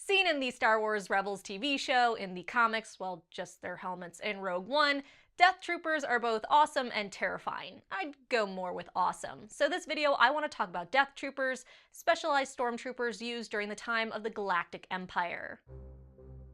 Seen in the Star Wars Rebels TV show, in the comics, well, just their helmets in Rogue One, Death Troopers are both awesome and terrifying. I'd go more with awesome. So this video, I want to talk about Death Troopers, specialized stormtroopers used during the time of the Galactic Empire.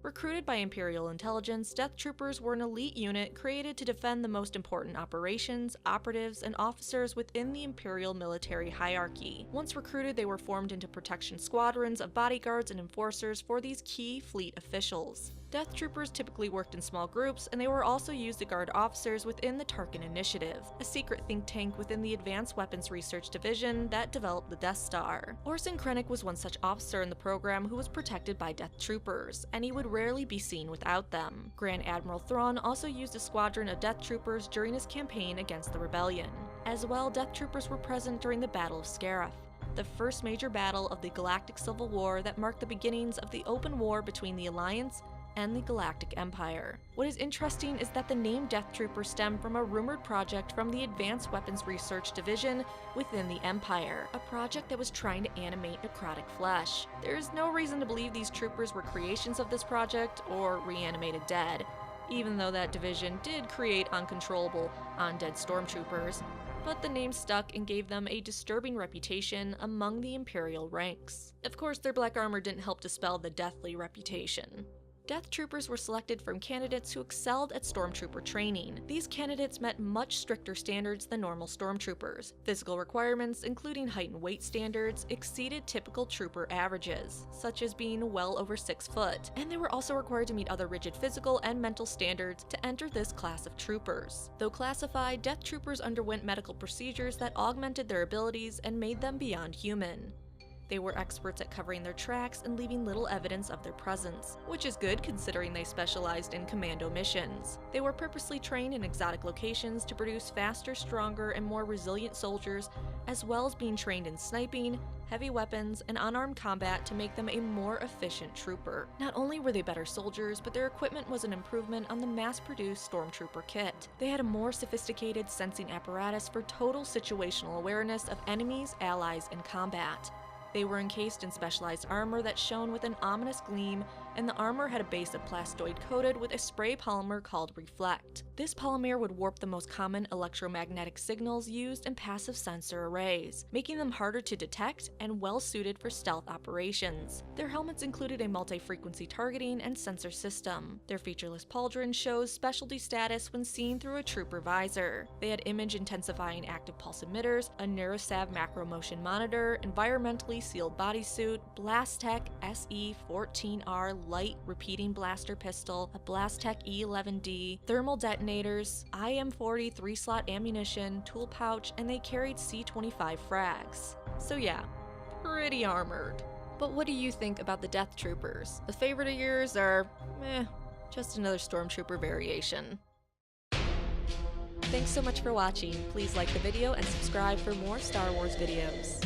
Recruited by Imperial Intelligence, Death Troopers were an elite unit created to defend the most important operations, operatives, and officers within the Imperial military hierarchy. Once recruited, they were formed into protection squadrons of bodyguards and enforcers for these key fleet officials. Death Troopers typically worked in small groups, and they were also used to guard officers within the Tarkin Initiative, a secret think tank within the Advanced Weapons Research Division that developed the Death Star. Director Krennic was one such officer in the program who was protected by Death Troopers, and he would rarely be seen without them. Grand Admiral Thrawn also used a squadron of Death Troopers during his campaign against the rebellion. As well, Death Troopers were present during the Battle of Scarif, the first major battle of the Galactic Civil War that marked the beginnings of the open war between the Alliance and the Galactic Empire. What is interesting is that the name Death Trooper stemmed from a rumored project from the Advanced Weapons Research Division within the Empire, a project that was trying to animate necrotic flesh. There is no reason to believe these troopers were creations of this project or reanimated dead, even though that division did create uncontrollable, undead stormtroopers, but the name stuck and gave them a disturbing reputation among the Imperial ranks. Of course, their black armor didn't help dispel the deathly reputation. Death Troopers were selected from candidates who excelled at stormtrooper training. These candidates met much stricter standards than normal stormtroopers. Physical requirements, including height and weight standards, exceeded typical trooper averages, such as being well over 6 foot, and they were also required to meet other rigid physical and mental standards to enter this class of troopers. Though classified, Death Troopers underwent medical procedures that augmented their abilities and made them beyond human. They were experts at covering their tracks and leaving little evidence of their presence, which is good considering they specialized in commando missions. They were purposely trained in exotic locations to produce faster, stronger, and more resilient soldiers, as well as being trained in sniping, heavy weapons, and unarmed combat to make them a more efficient trooper. Not only were they better soldiers, but their equipment was an improvement on the mass-produced stormtrooper kit. They had a more sophisticated sensing apparatus for total situational awareness of enemies, allies, and combat. They were encased in specialized armor that shone with an ominous gleam, and the armor had a base of plastoid coated with a spray polymer called Reflect. This polymer would warp the most common electromagnetic signals used in passive sensor arrays, making them harder to detect and well suited for stealth operations. Their helmets included a multi-frequency targeting and sensor system. Their featureless pauldron shows specialty status when seen through a trooper visor. They had image-intensifying active pulse emitters, a NeuroSav macro motion monitor, environmentally sealed bodysuit, BlastTech SE-14R light repeating blaster pistol, a BlastTech E11D, thermal detonators, IM-40 3-slot ammunition, tool pouch, and they carried C-25 frags. So yeah, pretty armored. But what do you think about the Death Troopers? A favorite of yours, or just another stormtrooper variation? Thanks so much for watching. Please like the video and subscribe for more Star Wars videos.